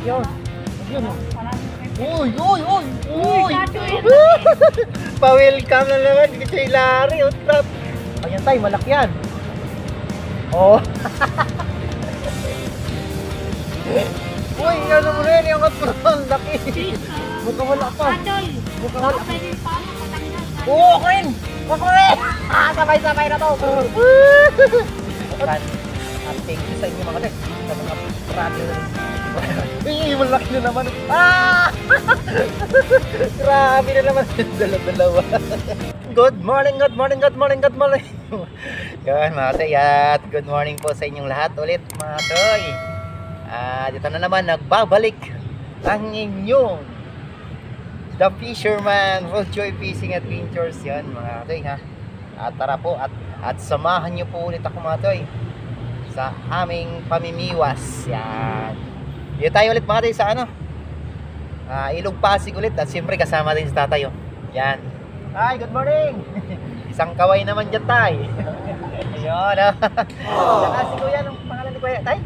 Yun. Yun. Maraming Uy, uy, uy, uy. Uy, Pa-welcome na naman kay Larry. Utrap. Ayan tayo, malaki yan. Oh. Uy, ano mo rin yung atron. Laki. Mukhang wala pa. Adol. Mukhang wala. Pwede paano matanggal? Oo, Queen! Kukunin! Sabay-sabay na to! At thank you sa inyo mga guys, sa mga travelers. Eh, malaki na naman. Grabe na naman. Dalawa-dalawa. Good morning, good morning, good morning, good morning. Yan mga toy, at good morning po sa inyong lahat ulit mga toy. Dito na naman, nagbabalik ang inyong The Fisherman Full Joy Fishing Adventures. Yan mga toy ha. At tara po at samahan nyo po ulit ako mga toy sa aming pamimiwas. Yan. Dito tayo ulit mga toy sa ano, Ilog Pasig ulit. At siyempre kasama din si tatay. Yan. Hi, good morning. Isang kaway naman dyan tay. Ayun Saka si Kuya, anong pangalan ni Kuya tay?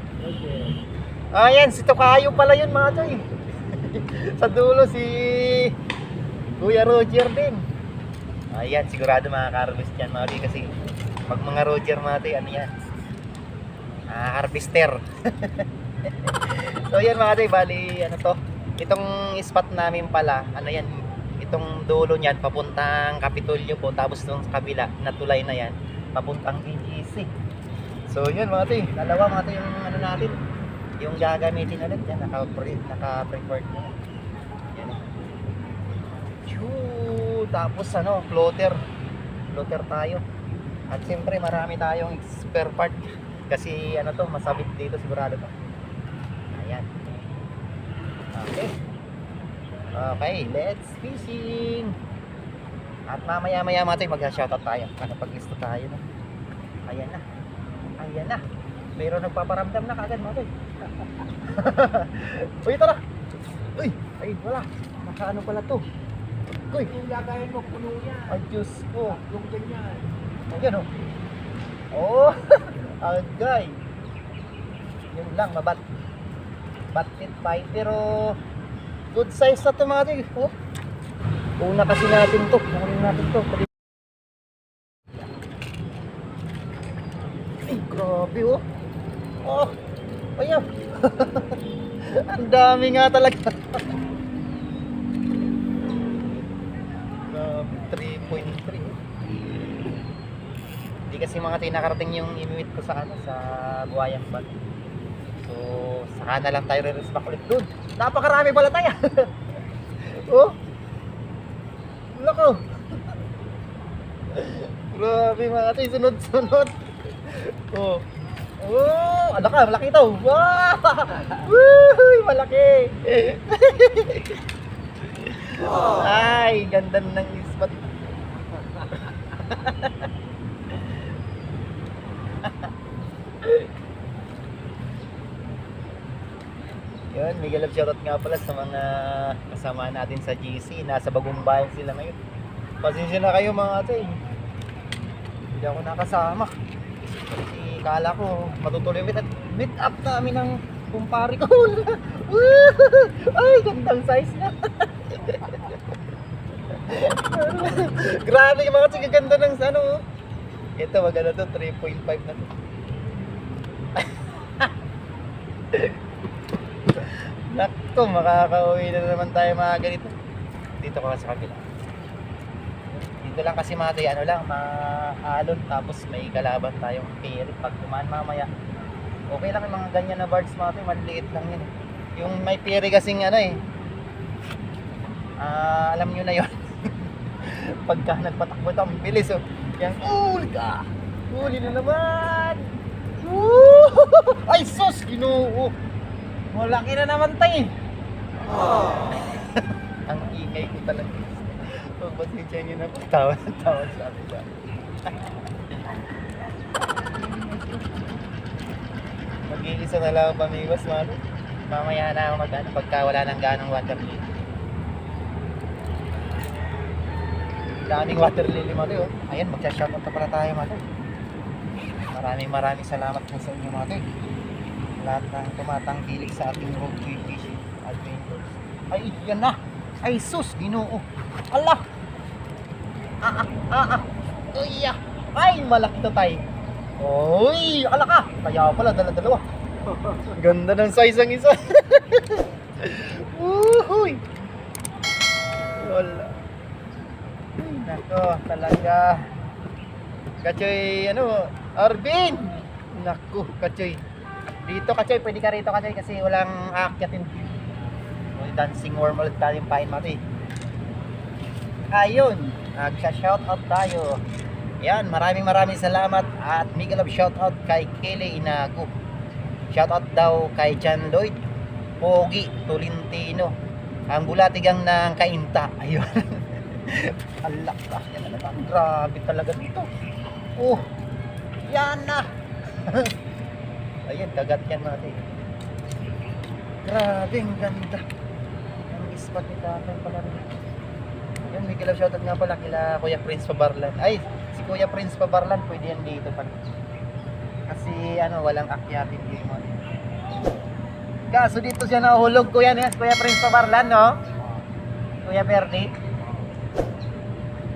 Ayan, si Tokayo pala yun mga toy. Sa dulo si Kuya Roger din. Ayan, sigurado makaka-harvest yan mga toy. Kasi pag mga Roger mga toy, ano yan, harvester. So yan mga toy, bali ano to, itong spot namin pala, ano yan, itong dulo niyan papuntang Kapitolyo po, tapos nung kabila na tulay na yan papuntang BGC. So yun mga toy, dalawa mga toy yung ano natin, yung gagamitin ulit yan, naka-preferred na yan. Tapos ano, floater tayo. At siyempre marami tayong spare part kasi ano to, masabit dito sigurado to. Ayan. Okay, let's fishing. At mamaya mga tayo mag-shoutout tayo. Nakapag-lista tayo no? Ayan na. Pero nagpaparamdam na kagad mga tayo. Uy, tara. Uy, ay wala. Nakaano pala to. Uy, Yung lagayin mo, puno yan. ay Diyos ko. Yung ganyan. Ayan oh. Oh, agay. Yun lang, batit pa pero good size na to mga tayo. Oh. Una kasi natin to. Ay, grabe oh. Oh, ayan. Ang dami nga talaga. 3.3. Hindi kasi mga tinakarating yung inuit ko sa ano, sa Buhayang Bag. So, saka na lang tayo re-rest back ulit doon. Napakarami pala tayo. Oh. Lako. Grabe mga tayo, sunod-sunod. Oh. Oh, ano ka, malaki ito. Wow! Woo! Malaki. Ay, ganda ng spot. Yun, mega love shoutout nga pala sa mga kasama natin sa GC. Nasa Bagong Bayan sila ngayon. Pasensya na kayo mga ate. Hindi ako nakasama. Kasi kala ko matutuloy meet up namin ng kumpare ko. Ay, gandang size na. Grabe mga ate, ganda ng ano. Ito, maganda to, 3.5 na to. Nakto, makakauwi na naman tayo mga ganito. Dito ko sa kabila. Dito lang kasi mga tayo, ano lang, maalon, tapos may kalaban tayong pirit pag tumaan mamaya. Okay lang yung mga ganyan na birds mga tayo, maliit lang yun. Yung may piri kasing ano alam nyo na yun. Pagka nagpatakbo ito, ang bilis oh. Yan, huli ka! Huli na naman! Ay sus! Ginoo! Malaki na naman tayo. Ang ingay ko talaga. Pagpasensya nyo na po. Tawa sa atin ba. Mag-iisa na lang ang pamiwas mga. Mamaya na ako mag-ano pagka wala nang ganong water lily. Daming water lily mga tayo. Ayan, magsha-shoutout na pala tayo mga tayo. Maraming salamat po sa inyo mga tayo. Lahat ng tumatangkilik sa ating road trip fishing. Adventures. Ay, yan na. Ay, sus, Ginoo. Ala. Uy, ay, malaki to tay. Uy, ala ka. Kaya pala, dala-dalawa. Ganda ng size ang isa. Uhuy. Wala. Ay, nako, talaga. Kachoy, ano, Arvin. Naku, Kachoy. Dito, Kachoy, pwede ka rito, Kachoy, kasi walang aakyatin. Dancing worm ulit tayong pain mati. Ayun, nagsha-shoutout tayo. Yan, maraming salamat at mega love shoutout kay Kelly Inago. Shoutout daw kay John Lloyd, Pogi Tolentino, ang bulatigang ng Kainta. Ayun. Alak ka, yan na naman. Grabe talaga dito. Oh, yan na. Ayun, dagat yan natin. Grabe, ang ganda. Ang spot ni tatay pala rin. Ayun, may kilaw shoutout nga pala kila Kuya Prince Pabarlan. Ay, si Kuya Prince Pabarlan, pwede yan dito pa. Kasi ano, walang akyatin dito mo. Kaso dito siya nahulog, Kuya Prince Pabarlan, no? Kuya Perdi.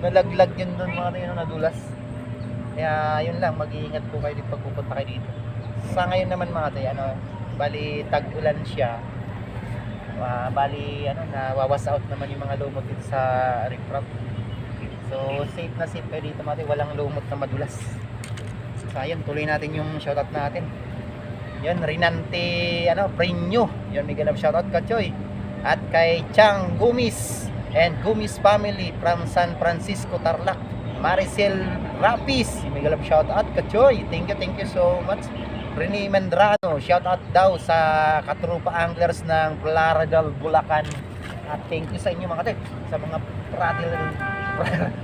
Nalaglag yun doon mga tayo nadulas. Kaya yun lang, mag-iingat po kayo dito pag pupunta kayo dito. Sa ngayon naman mga tayo, ano, bali tag-ulan siya. Bali ano, nawawas out naman yung mga lumot dito sa riprap. So safe na safe kayo dito mga tayo, walang lumot na madulas. So ayun, tuloy natin yung shoutout natin. Yan, Rinante, ano, Prenyo. Yan, may ganap shoutout ka, Choy. At kay Chang Gumis and Gumis family from San Francisco, Tarlac. Maricel Rapis, may ganap shoutout ka, Choy. Thank you so much. Rene Mendrano, shoutout daw sa katrupa anglers ng Plaradal, Bulacan. At thank you sa inyo mga tayo, sa mga pratil.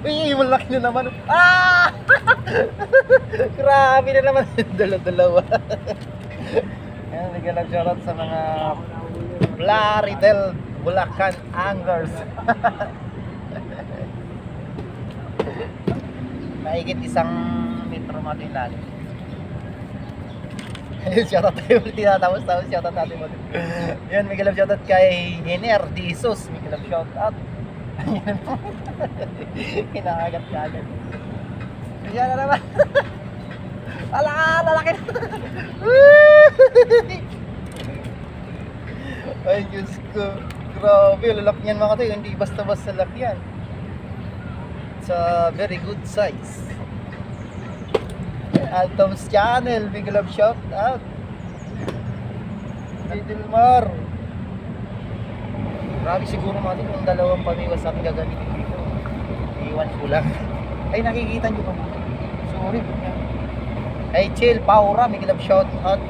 Uy, malaki na naman. Ah! Grabe na naman. Dalawa. Ayan, bigyan lang shoutout sa mga Plaridel, Bulacan anglers. Mahigit 1 metro mga din lalim. Shoutout tayo ulit, tinatapos shoutout natin mo. Yan, bigyan lang shoutout kay Hiner Disos. Bigyan lang shoutout. Ayan. Kinakagat ka agad. Ayan na naman. Lalaki na. Ay, Diyos ko. Grabe, lalaki yan mga tayo. Hindi basta-basta laki yan. It's a very good size. Altom's channel, big love shout out. Dilmar. Grabe siguro mga tayo kung dalawang pamiwas natin gagamitin dito. Iwan ko lang. Ay, nakikita nyo ba? Sorry. Ay, chill, Paura, may kilab shout out.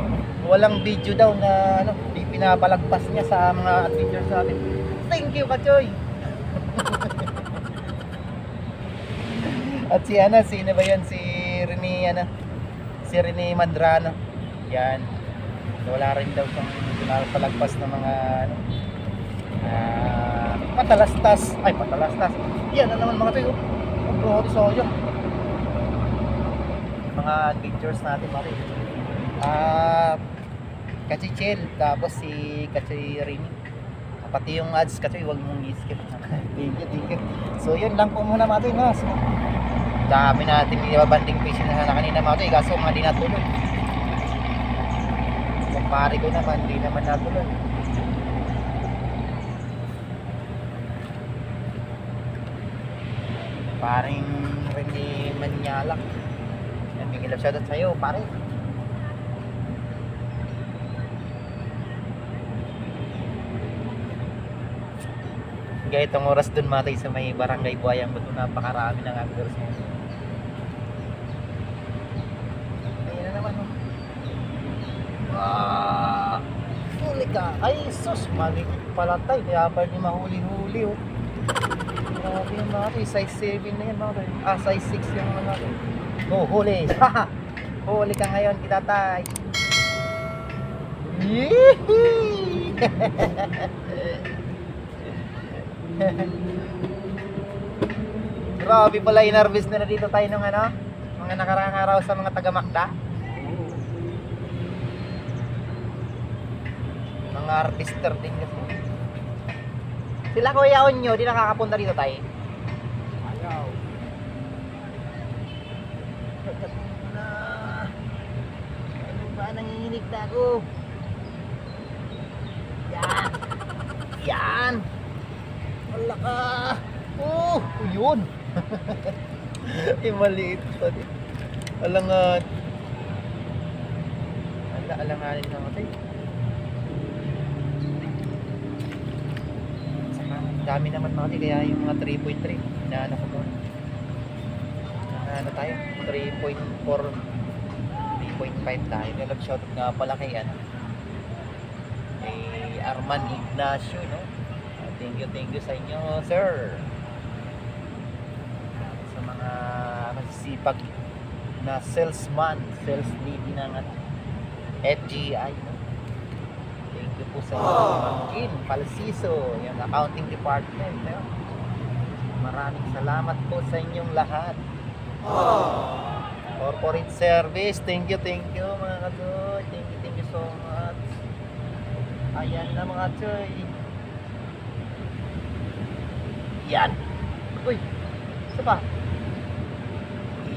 Walang video daw na ano, di pinapalagpas niya sa mga adventures natin. Thank you, Kachoy. At si Ana, sino ba yan? Si Rene, ano? Si Rene Madrano. Yan. Wala rin daw siyang pinapalagpas ng mga ano, patalastas. Ay, patalastas. Yan na naman mga tayo. Ang brohoti soyo. Mga adventures natin mga tayo. Kachichel, tapos si Kachoy Rini. Pati yung ads Kachoy, huwag mong i-skip. Thank you. So yun lang po muna mga tayo. No? So, dami natin binabanding fishing na kanina mga tayo. Kaso mga di natuloy. Kumpare ko naman, di naman natuloy. Paring Rene Manyalak. Yan, bigyan lang shoutout sa'yo, pare. Kaya itong oras dun matay sa may barangay Buayang Bato, napakarami ng anglers mo. Ayun na naman. Huli ka. Ay sus, maligit pala tayo. Kaya pa di mahuli-huli oh. Grabe yung mga tayo. Size 7 na yan mga tayo. Size 6 yung mga tayo. Oh, huli. Huli ka ngayon kita tayo. Yee! Grabe pala, in-harvest na dito tayo ng ano, mga nakaraang araw sa mga taga-Makda. Mga artister din kasi. Sila Kuya Onyo, di nakakapunta dito tayo. Ayaw. Na. Ano ba, nanginginig na ako. Yan. Yan. Wala ka. Oh, yun. Maliit pa din. Alangan. Alanganin na kasi. Saka, dami naman mga kasi, kaya yung mga 3.3, inaano ko doon. Ano tayo? 3.4, 3.5 tayo. Nag-shoutout nga pala kay kay Arman Ignacio, no? Thank you sa inyo, sir. Sa mga masisipag na salesman, sales lady ng FGI, no? Thank you po sa inyo, Ma'am Jean Palsiso, yung accounting department, no? Maraming salamat po sa inyong lahat. Corporate service, thank you mga kadoy. Thank you so much. Ayan na mga choy. Yan. Uy, isa pa.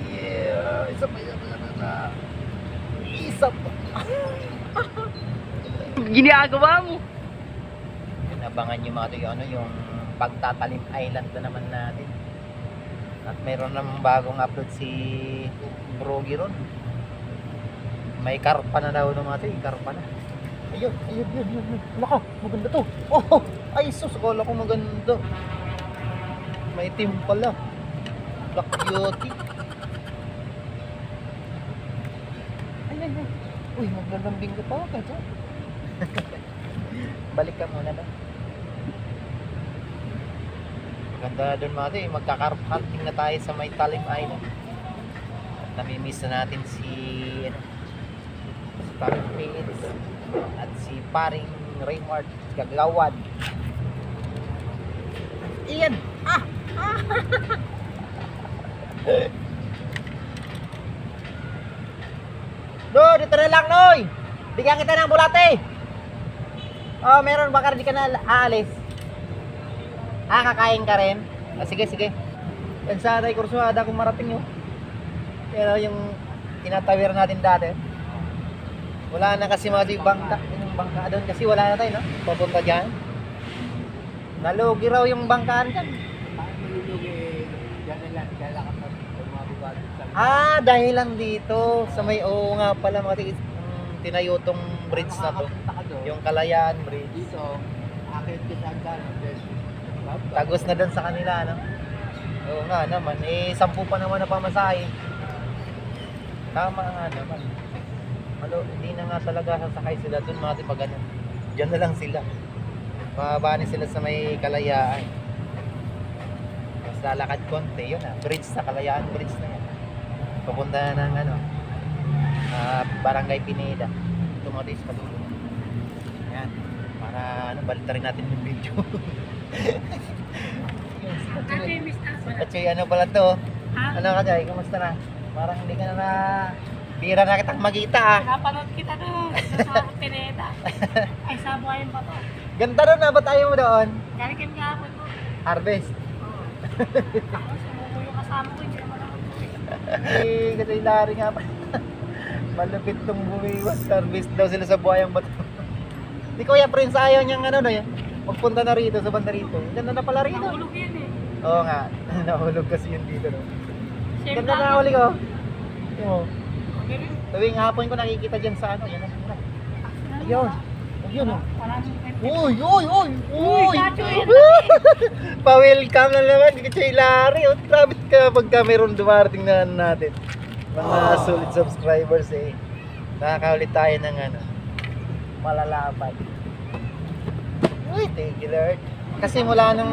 Yeah, isa pa. Isa pa. Ginagawa mo. Inabangan nyo mga toy, yung pagtatalim island na naman natin. At mayroon namang bagong upload si Brogy ron. May karpa na daw ng mga toy, karpa na. Ayun. Naka, maganda to. Oh, ay sus, akala ko maganda. May team pala. Black Beauty. Ay. Uy, maglalambing ka pa ka dyan. Balik ka muna doon. Maganda doon mga tayo. Magka-carp hunting na tayo sa may Talim Island. At namimiss na natin si Talim Pits at si paring Raymart Gagawad. Iyan! No, dito na lang, Noy! Bigyan kita ng bulate! Oh, meron baka di ka na aalis. Kakain ka rin? Sige. Yan sa Tay Kursuada kung marating nyo. Pero yung tinatawir natin dati. Wala na kasi mga bangka. Yung bangka doon kasi wala na tayo, no? Papunta dyan. Nalugi raw yung bangkaan dyan. Dahil lang dito sa may nga pala mga tinayo tong bridge na to. Yung Kalayaan Bridge. Dito, akit kita ang Tagos na doon sa kanila, no? Oo nga naman, 10 pa naman na pamasahe. Tama nga naman. Hindi na nga talaga sasakay sila doon mga pag ano. Diyan na lang sila. Mababani sila sa may Kalayaan. Mas lalakad konti, yun bridge sa Kalayaan Bridge na yan. Papunta na ng Barangay Pineda. Tumatis pa dulo. Yan. Para balita rin natin yung video. Kasi ano pala to? Ano ka Jay? Kamusta na? Parang hindi ka na bira na kitang magita Napanood kita doon sa Pineda. Ay, sa buhayin pa to. Ganda rin na ba tayo mo doon? Galing kami kahapon mo. Harvest. Ako, sumuko yung kasama ko, hindi naman ako. Kasi Larry nga pa. Malupit tong bumiwas. Harvest daw sila sa buhayang bato. Di Kuya Prince ayaw niyang no yan. Magpunta na rito sa banda rito. Ganda na pala rito. Nahulog yan Oo nga. Nahulog kasi yun dito. No? Same Ganda na huli ko. Oo. Ganun. Tuwing hapon ko nakikita dyan sa Yan ang mura. Ayun. Ayun oh. Uy! Kachoy! Pa-welcome na naman. Hindi ka Larry. Grabe ka pagka meron dumarating na natin. Mga solid subscribers Nakakaulit tayo ng malalaban. Uy, thank you Lord. Kasi mula nung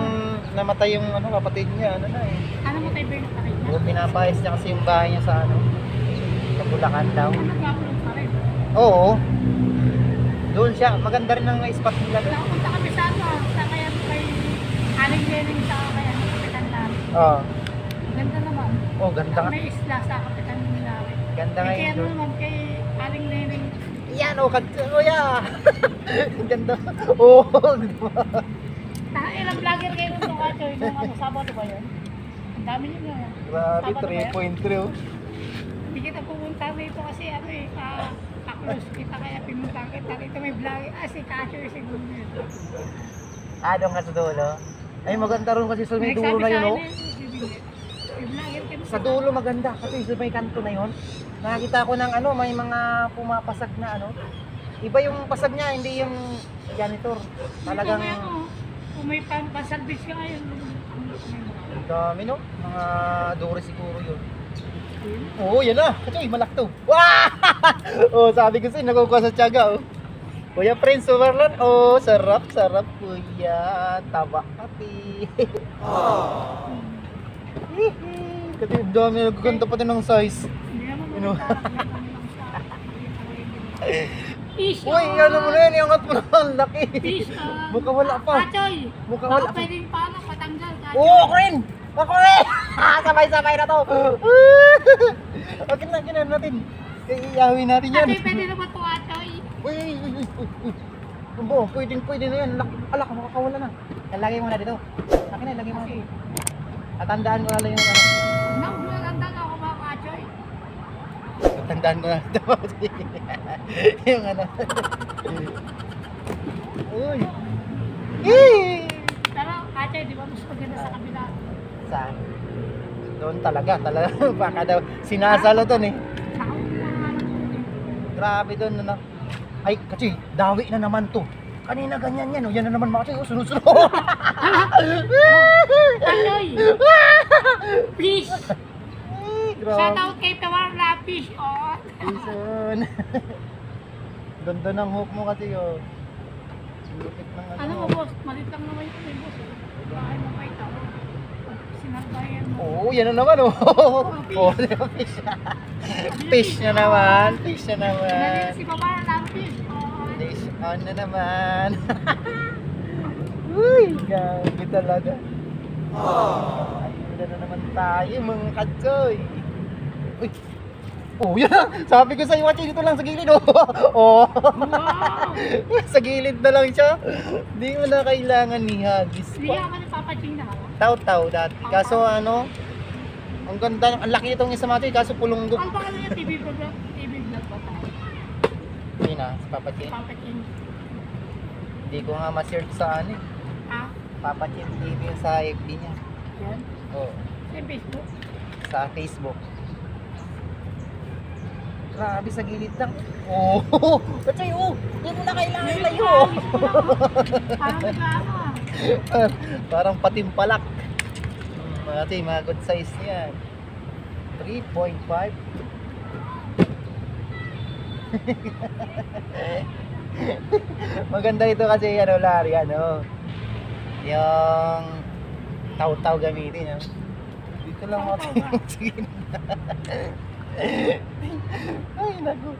namatay yung kapatid niya, Ano mo tayo Bernard pa rin? yung pinapayos niya kasi yung bahay niya sa sa Bulacan daw. Nag-upload pa rin. Oo. Doon siya, maganda rin ang spot nila doon. Nakapunta kami sa sa kaya kay Aling Lening sa kaya Kapitan Larry. Oo. Ganda naman. Oh, ganda nga. May isla sa Kapitan Larry. Ganda nga Kaya yun. naman kay Aling Lening. Yan, oh, kuya. Ganda. Oh, Ilang Nag-vlogger kayo nung Kachoy, nung ano, Sabado ba yun? Ang dami nyo nga. Grabe, Sabado ba yan? 3.3 oh. Hindi kita pumunta rito kasi ano eh, ka-close kita kaya pinunta kita rito. May vlogger, si Kachoy siguro yun. Doon nga sa dulo. Ay, maganda rin kasi sa may dulo na yun, oh. May vlogger kayo Sa dulo maganda kasi sa may kanto na yun. Nakakita ko ng ano, may mga pumapasag na ano. Iba yung pasag niya, hindi yung janitor. Talagang kung may pasalbis ka ngayon. dami, no? Mga duri siguro yun. Oo, yan na. Katoy, malakto. Wow! Oh, sabi ko sa'yo, nakukuha sa tiyaga, oh. Kuya Prince Overland, oh, sarap, sarap, kuya. Taba pati. Kasi dami, nagkakanta pati ng size. Hindi naman Ano? Fish! Uy, ano mo na yan, iangat mo na, ang laki. Fish! Mukha wala pa. Kachoy! Mukha wala Baka pa. pwedeng paano patanggal, Kachoy? Oo, ako rin! Ako rin! Sabay-sabay na to! Okay na, ginawa natin. Iiyawin natin yan. Kachoy, pwede naman ito, Kachoy. Uy! Bo, pwede na yan. Alak, makakawala na. Lagay mo na dito. Akin na, lagay mo na dito. Tatandaan ko na lang yung ano. Nagulanda na ako mga Kachoy. Tatandaan ko na dito. Yung ano. Uy! Yee! Pero, Kachoy, di ba mas maganda sa kabila? Saan? Doon talaga. Baka daw sinasalo doon eh. Saka mga Grabe doon na. Ay, kasi dawi na naman to. Kanina ganyan yan, oh. Yan na naman mga kasi, oh, sunod-sunod. Kachoy! Fish! Ay, Shout grabe. out kay Tawarla Fish, oh! Jason. Ganda ng hook mo kasi, oh. Lupit ng Ano mo, boss? Malit lang naman ito, eh, boss. Bakit mo kayo tao? Sinarbayan mo. Oo, yan na naman, oh. Oh, fish. Fish na naman. Fish na Sinarbayan naman. si Tawarla Fish, oh! Fish on na naman. Uy, gabi talaga. Ayun na naman tayo, mga katsoy. Uy. Oh, yan na. Sabi ko sa'yo, watch dito lang sa gilid, oh. Oh. Wow! Sa gilid na lang siya. Hindi mo na kailangan ni Hagis Hindi pa. ako nagpapaching na ako. Taw-taw dati. Kaso ano, ang ganda, ang laki nitong isa mati, kaso pulunggok. Ang pangalan niya, TV vlog ba tayo? Yun na, si Papa Chin. Papaching. Hindi ko nga ma-search sa ano eh. Ha? Papa Chin TV yung sa FB niya. Yan? Oh, Sa Facebook? sa Facebook. Grabe sa gilid lang. Oh, kasi oh, hindi mo na kailangan layo. Parang nag-ano ah. Parang patimpalak. Mga good size niyan. 3.5. Maganda ito kasi ano, Larry, ano. Yung taw-taw gamitin, no? Dito lang ako. Taw-taw ba? Sige. Ay, naku.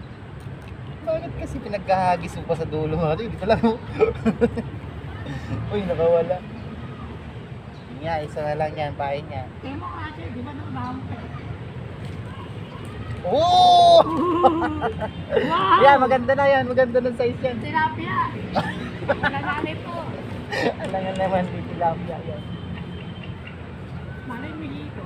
Bakit kasi pinagkahagis mo pa sa dulo mo? Dito lang mo. Uy, nakawala. Yun nga, isa na lang yan, pahin niya. Kaya mo kasi, di ba naunahan mo kayo? Oh! Wow! Yan, maganda na yan. Maganda ng size yan. Tilapia! Nananay po. Alangan naman, di tilapia yan. Malay mo dito.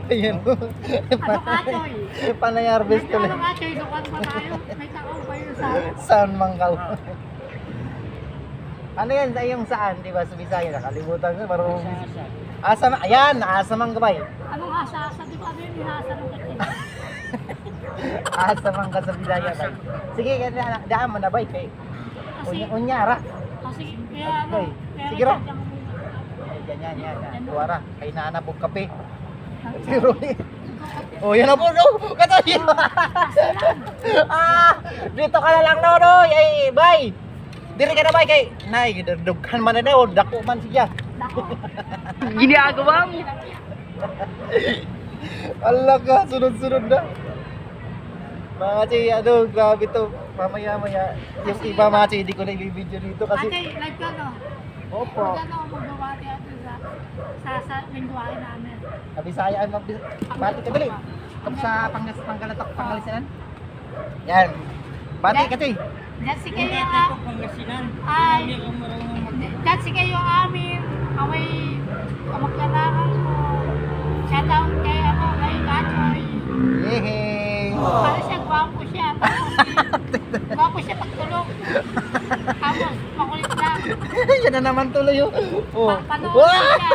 Ayan. Ano Kachoy? Panay harvest ko Ano lang. Kachoy? Lukan ba tayo? May takaw ba yun sa akin? Saan mangkaw? Ano yan? Sa iyong saan? Di ba? Sa Bisaya. Nakalimutan ko. Marunong. Asa, ayan. Asamang gabay. Anong asa-asa? Di ba ano yung hinasa ng Kachoy? Asamang ka sa Bisaya. Bay. Sige, daan mo na bay. Kay. Unyara. Kasi kaya ano? Okay. Kaya Sige, Ro. nagtadyang muna. Yan. Tuwara. Kay naanap og kape. Si Ronnie. Oh, yan na po, no? Katoy! Dito ka na lang, no, no? Ay, bay! Diri ka na, bay, kay... Nay, dughan man na daw, dako man siya. Ginagawa mo. Allah ka, sunod-sunod na. Mga chi, ano, grabe to. Mamaya-maya. Yung iba, mga chi, hindi ko na i-video dito kasi... Ate, live ka no? Opo. Huwag ano magbabati ato sa lingwahe namin. Kabisayaan, bati ka dali. Tapos sa Pangalatok, Pangasinan. Yan. Bati ka, chi. Diyan si Kaya nga. Ay, Dahil sige yung amin, away, kamaklanangan ko. Shout out kay ako, kay Kachoy. Yehey! Para siya, gwapo siya. Gwapo siya pagtulog. Tapos, makulit lang. Yan na naman tuloy oh. Oh. Panoorin siya.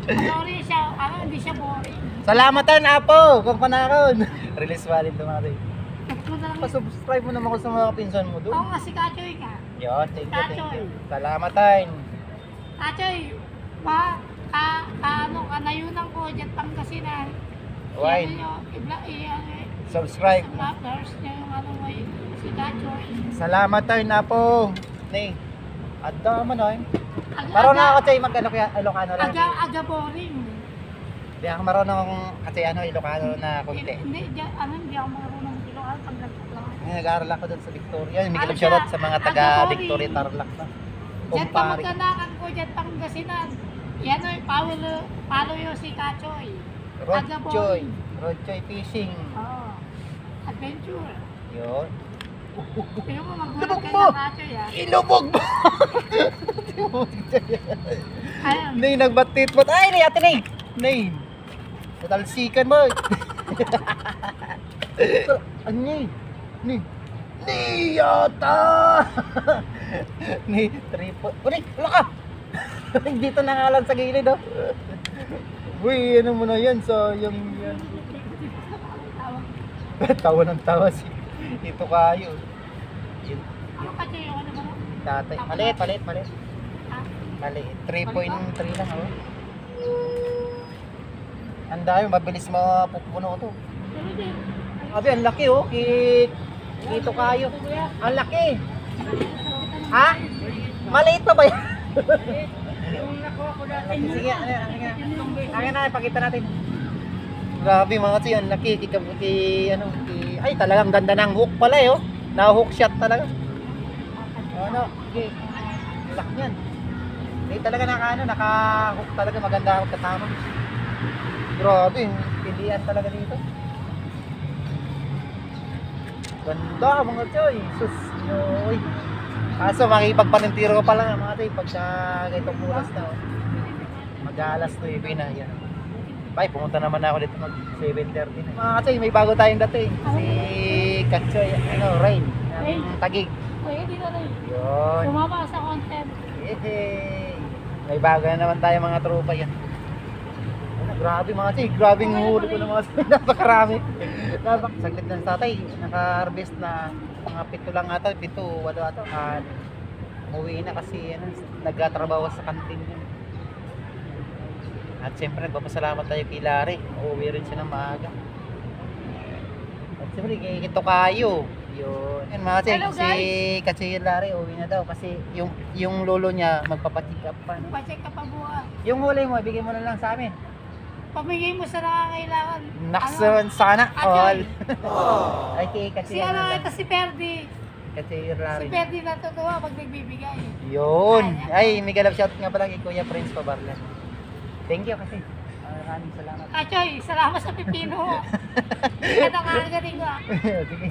Panoorin siya. Ano, hindi siya boring. Salamatan Apo kung panaron. Release valid naman. Nagpunta lang. Pa-subscribe mo naman ako sa mga pinsan mo doon. Oo nga si Kachoy nga. Yun, thank you. Salamatan. Kachoy, ano, kanayunan ko dyan Pangasinan. Why? Subscribe. Sa matters niya yung ano may si Kachoy. Salamatan Apo. Ni. Adda mo na. Marunong na ako tayo mag-ano kaya Ilocano lang. Aga boring. Hindi ako marunong akong kasi ano Ilocano na konti. Hindi ako marunong Ilocano pag nagtutulungan. Nag-aaral ako doon sa Victoria. May Ano kilab siya? shoutout sa mga taga Aga-boring. Victoria Tarlac na. Diyan Kumpare. kamag-anakan ko dyan Pangasinan. Yan o, follow yung si Kachoy. Rodjoy. Rodjoy Fishing. Oo. Adventure. Yun. Pero mo Lubog magbulag kayo mo! ng Kachoy ah. Ilubog mo! Ayun. Nay, nagbatit mo. Ay, nay, ate, nay. Nay. Natalsikan mo. Ano nay? Nay. Nay, yata! Nay, tripo. O, nay, wala ka! Dito nangalan sa gilid, oh. Uy, ano mo na yan sa yung yan. Tawa ng tawa si ito kayo. Yun, Yung Kachoy yung ano ba? tatay. Maliit. Ha? Maliit. 3.3 lang, oh. Ang dami, mabilis mapupuno to. Pero din. Abi, ang laki, oh. Dito kayo. Ang laki. Ha? Maliit pa ba yan? Yung nakuha ko dati. Sige, akin na, ipakita natin. Grabe mga kasi, ang laki. Ay, talagang ganda ng hook pala, eh, oh. Na-hook shot talaga. Ano, sige. Laki yan. Hindi talaga naka-hook talaga. Maganda ako kasama. Grabe, pilihan talaga dito. Ganda mga choy. Sus, yoy. Kaso makipagpanintiro ko pa lang mga choy. Pagka ganitong oras na, oh. Mag-alas 9 na yan. Ay, pumunta naman ako dito mag 7:30 na. Mga choy, may bago tayong dating. Si Kachoy, Rain. Rain. Ng Tagig. Kuya, dito na yun. Yun. Sumama ka sa content. Yehey! May bago na naman tayo mga tropa yan. Ano, grabe mga choy. Grabing huli ko ng mga choy. Napakarami. Saglit lang sa tatay. Naka-harvest na mga 7 lang ata. 7, 8 ata. At umuwi na kasi nagtatrabaho sa kantin yun. At siyempre nagpapasalamat tayo kay Larry. Uuwi rin siya ng maaga. At siyempre kikito kayo. Yun. Yan mga choy. Hello, Kasi Larry uuwi na daw. Kasi yung lolo niya magpapacheck up pa. No? Pa-check ka pa buha. Yung huli mo, ibigay mo na lang sa amin. Pamigay mo sa nakakailangan. Naksan sana all. Kachoy. Ay, kasi Si ano, ito si Perdi. Kasi Si Larry. Perdi natutuwa pag nagbibigay. Yun. Ay, may galap shout nga pala kay Kuya Prince Pabarlan. Thank you kasi. Maraming salamat. Kachoy, salamat sa pipino. Ito kakagaling ko ah. Sige.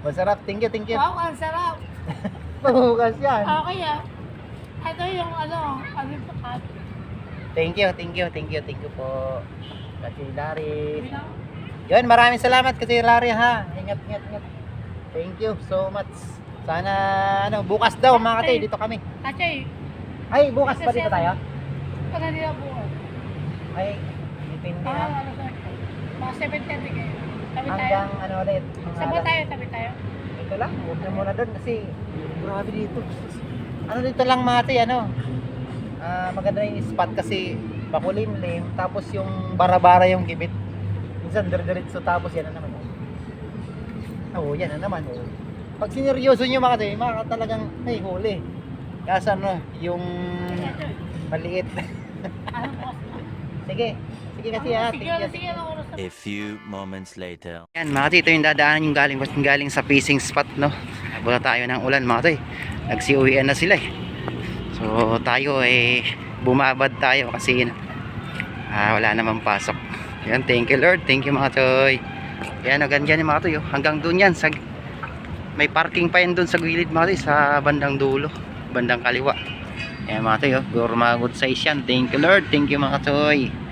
Masarap. Thank you. Wow, ang sarap. Pahugas yan. Okay ah. Ito yung ano yung pakat. Thank you po. Kasi Larry. Yun, maraming salamat kasi Larry ha. Ingat. Thank you so much. Sana bukas daw mga katay dito kami. Kachoy, Ay, bukas pa dito tayo? pag nila buo. Ay, depende ha. Ano sa mga 7:30 kayo. Tabi tayo. Hanggang ulit. Saan ba tayo? Tabi tayo. Ito lang, huwag na muna doon kasi grabe dito. Dito lang mga tay, maganda yung spot kasi makulimlim, tapos yung bara-bara yung gibit. Minsan diretso tapos yan na naman. Oo, yan na naman. Oh. Pag sineryoso nyo mga tay, talagang may huli. Kasi yung maliit. Ano po? Sige kasi ha. Sige, ano oras na? A few moments later. Yan mga tay, ito yung dadaanan yung galing sa fishing spot, no. Wala tayo ng ulan mga tay. Nagsi-uwian na sila eh. So tayo bumabad tayo kasi wala namang pasok. Yan, thank you Lord, thank you mga toy. Yan, ganyan yung mga toy, hanggang doon yan may parking pa yan doon sa gilid mga toy, sa bandang dulo, bandang kaliwa. Ayan mga toy, oh. Gurma good size yan. Thank you Lord. Thank you mga toy.